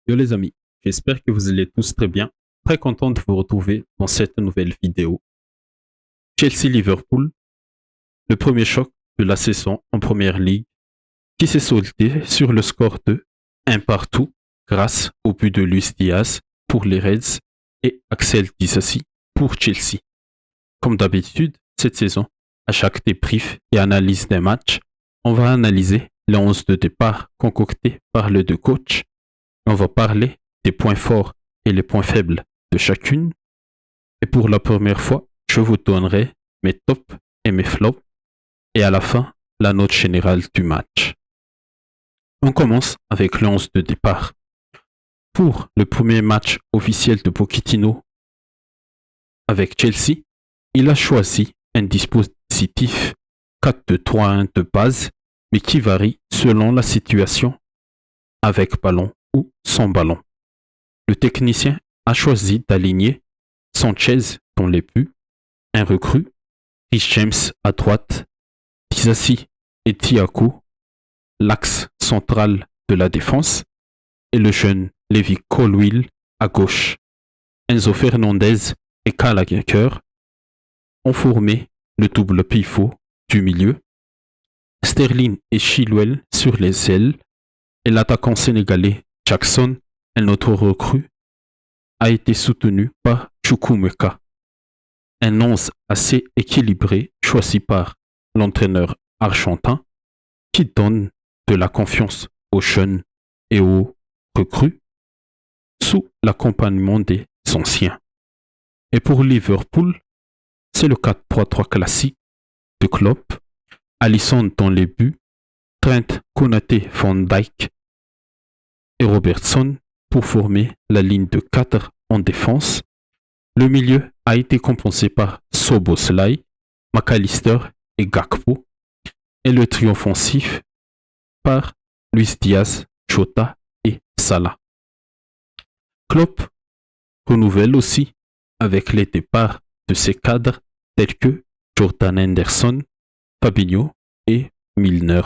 Yo les amis, j'espère que vous allez tous très bien. Très content de vous retrouver dans cette nouvelle vidéo. Chelsea-Liverpool, le premier choc de la saison en Première Ligue, qui s'est soldé sur le score de 1 partout grâce au but de Luis Diaz pour les Reds et Axel Disasi pour Chelsea. Comme d'habitude, cette saison, à chaque débrief et analyse des matchs, on va analyser les 11 de départ concoctés par les deux coachs. On va parler des points forts et les points faibles de chacune. Et pour la première fois, je vous donnerai mes tops et mes flops. Et à la fin, la note générale du match. On commence avec le 11 de départ. Pour le premier match officiel de Pochettino avec Chelsea, il a choisi un dispositif 4-2-3-1 de base, mais qui varie selon la situation, avec ballon ou sans ballon. Le technicien a choisi d'aligner Sanchez dans les buts, un recrue, Rhys James à droite, Disasi et Thiago, l'axe central de la défense, et le jeune Levi Colwill à gauche. Enzo Fernandez et Gallagher ont formé le double pivot du milieu, Sterling et Chilwell sur les ailes, et l'attaquant sénégalais Jackson, un autre recrue, a été soutenu par Chukwuemeka. Un 11 assez équilibré choisi par l'entraîneur argentin qui donne de la confiance aux jeunes et aux recrues sous l'accompagnement des anciens. Et pour Liverpool, c'est le 4-3-3 classique de Klopp, Alisson dans les buts, Trent, Konaté, Van Dijk et Robertson pour former la ligne de 4 en défense. Le milieu a été compensé par Szoboszlai, McAllister et Gakpo, et le trio offensif par Luis Diaz, Jota et Salah. Klopp renouvelle aussi avec les départs de ses cadres tels que Jordan Henderson, Fabinho et Milner.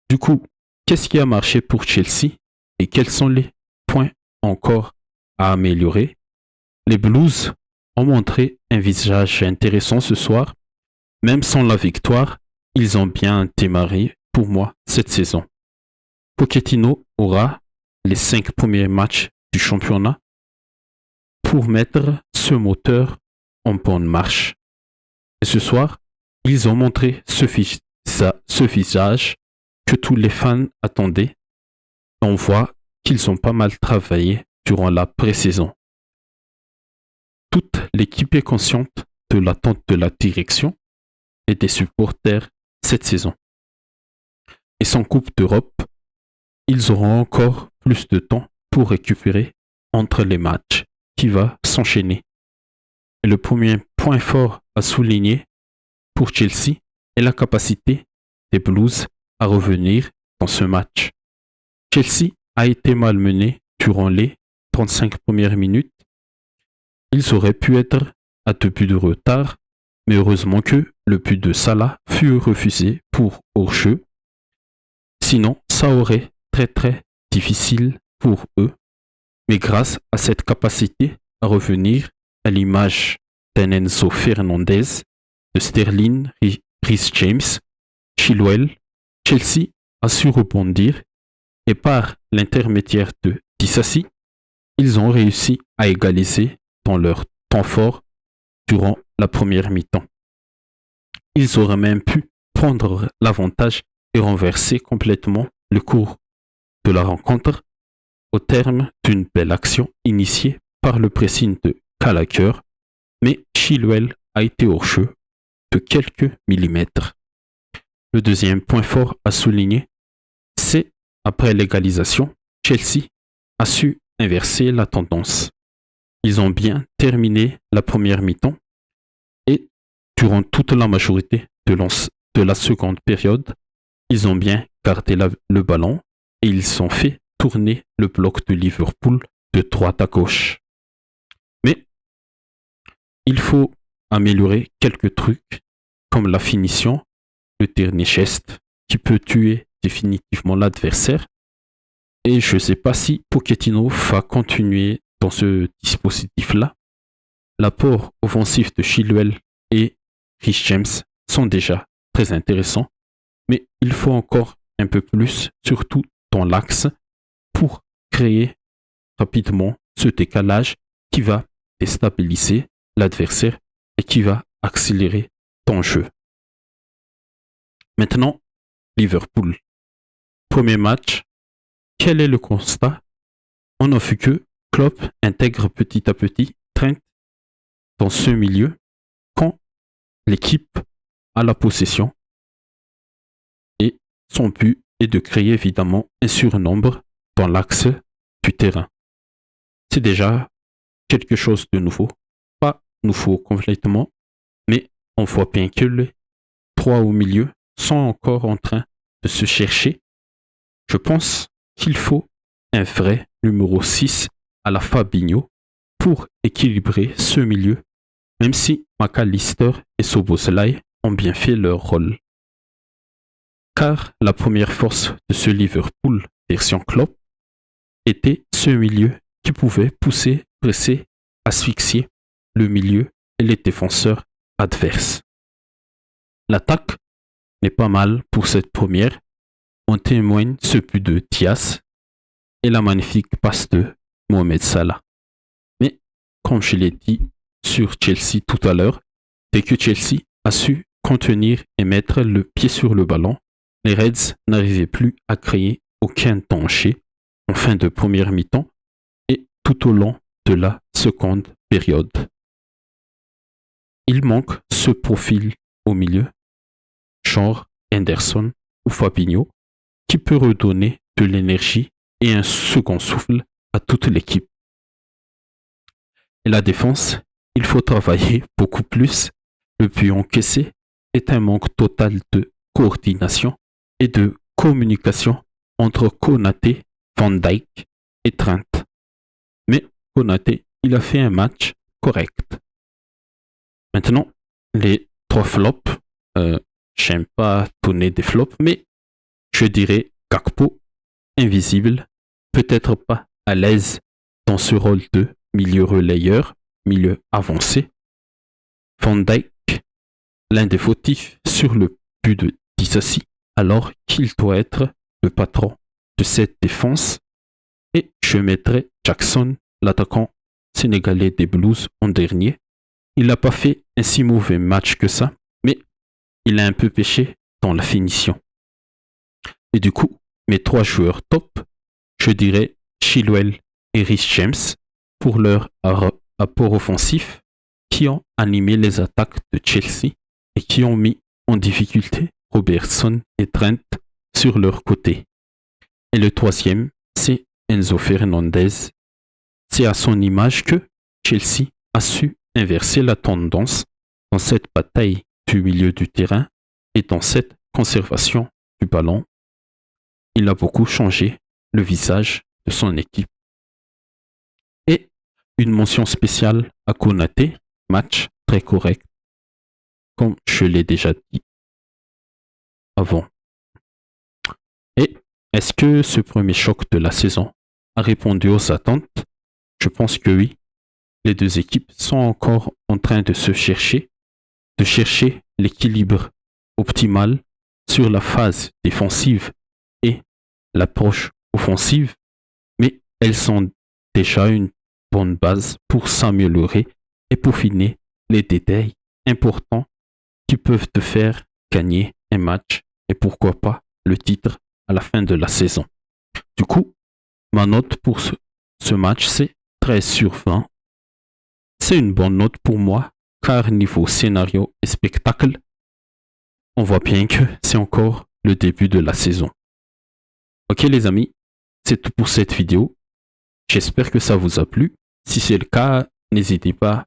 Du coup, qu'est-ce qui a marché pour Chelsea et quels sont les points encore à améliorer? Les Blues ont montré un visage intéressant ce soir. Même sans la victoire, ils ont bien démarré pour moi cette saison. Pochettino aura les 5 premiers matchs du championnat pour mettre ce moteur en bonne marche. Et ce soir, ils ont montré ce visage que tous les fans attendaient. On voit qu'ils ont pas mal travaillé durant la pré-saison. Toute l'équipe est consciente de l'attente de la direction et des supporters cette saison. Et sans Coupe d'Europe, ils auront encore plus de temps pour récupérer entre les matchs qui va s'enchaîner. Et le premier point fort à souligner pour Chelsea est la capacité des Blues à revenir dans ce match. Chelsea a été malmené durant les 35 premières minutes. Ils auraient pu être à 2 buts de retard, mais heureusement que le but de Salah fut refusé pour hors-jeu. Sinon, ça aurait très difficile pour eux. Mais grâce à cette capacité à revenir, à l'image d'un Enzo Fernandez, de Sterling, Rhys James, Chilwell, Chelsea a su rebondir et par l'intermédiaire de Disasi, ils ont réussi à égaliser dans leur temps fort durant la première mi-temps. Ils auraient même pu prendre l'avantage et renverser complètement le cours de la rencontre au terme d'une belle action initiée par le pressing de Gallagher, mais Chilwell a été hors-jeu de quelques millimètres. Le deuxième point fort à souligner, c'est après l'égalisation, Chelsea a su inverser la tendance. Ils ont bien terminé la première mi-temps et durant toute la majorité de la seconde période, ils ont bien gardé le ballon et ils ont fait tourner le bloc de Liverpool de droite à gauche. Mais il faut améliorer quelques trucs comme la finition, le dernier geste qui peut tuer définitivement l'adversaire Et je ne sais pas si Pochettino va continuer dans ce dispositif-là. L'apport offensif de Chilwell et Reece James sont déjà très intéressants, mais il faut encore un peu plus, surtout dans l'axe, pour créer rapidement ce décalage qui va déstabiliser l'adversaire et qui va accélérer ton jeu. Maintenant, Liverpool. Premier match, quel est le constat? On a vu que Klopp intègre petit à petit Trent dans ce milieu quand l'équipe a la possession et son but est de créer évidemment un surnombre dans l'axe du terrain. C'est déjà quelque chose de nouveau, pas nouveau complètement, mais on voit bien que les trois au milieu sont encore en train de se chercher. Je pense qu'il faut un vrai numéro 6 à la Fabinho pour équilibrer ce milieu, même si McAllister et Szoboszlai ont bien fait leur rôle. Car la première force de ce Liverpool version Klopp était ce milieu qui pouvait pousser, presser, asphyxier le milieu et les défenseurs adverses. L'attaque n'est pas mal pour cette première. On témoigne ce but de Diaz et la magnifique passe de Mohamed Salah. Mais comme je l'ai dit sur Chelsea tout à l'heure, dès que Chelsea a su contenir et mettre le pied sur le ballon, les Reds n'arrivaient plus à créer aucun danger en fin de première mi-temps et tout au long de la seconde période. Il manque ce profil au milieu, genre Henderson ou Fabinho, qui peut redonner de l'énergie et un second souffle à toute l'équipe. Et la défense, il faut travailler beaucoup plus. Le but encaissé est un manque total de coordination et de communication entre Konaté, Van Dijk et Trent. Mais Konaté, il a fait un match correct. Maintenant, les trois flops, j'aime pas donner des flops, mais je dirais Gakpo, invisible, peut-être pas à l'aise dans ce rôle de milieu relayeur, milieu avancé. Van Dijk, l'un des fautifs sur le but de Disasi, alors qu'il doit être le patron de cette défense. Et je mettrai Jackson, l'attaquant sénégalais des Blues, en dernier. Il n'a pas fait un si mauvais match que ça, mais il a un peu pêché dans la finition. Et du coup, mes trois joueurs top, je dirais Chilwell et Reece James pour leur apport offensif qui ont animé les attaques de Chelsea et qui ont mis en difficulté Robertson et Trent sur leur côté. Et le troisième, c'est Enzo Fernandez. C'est à son image que Chelsea a su inverser la tendance dans cette bataille du milieu du terrain et dans cette conservation du ballon. Il a beaucoup changé le visage de son équipe. Et une mention spéciale à Konaté, match très correct, comme je l'ai déjà dit avant. Et est-ce que ce premier choc de la saison a répondu aux attentes? Je pense que oui. Les deux équipes sont encore en train de chercher l'équilibre optimal sur la phase défensive et l'approche offensive, mais elles ont déjà une bonne base pour s'améliorer et peaufiner les détails importants qui peuvent te faire gagner un match et pourquoi pas le titre à la fin de la saison. Du coup, ma note pour ce match, c'est 13 sur 20. C'est une bonne note pour moi, car niveau scénario et spectacle, on voit bien que c'est encore le début de la saison. Ok les amis, c'est tout pour cette vidéo. J'espère que ça vous a plu. Si c'est le cas, n'hésitez pas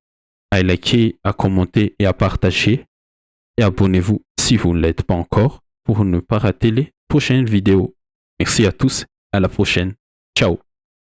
à liker, à commenter et à partager. Et abonnez-vous si vous ne l'êtes pas encore pour ne pas rater les prochaines vidéos. Merci à tous, à la prochaine. Ciao.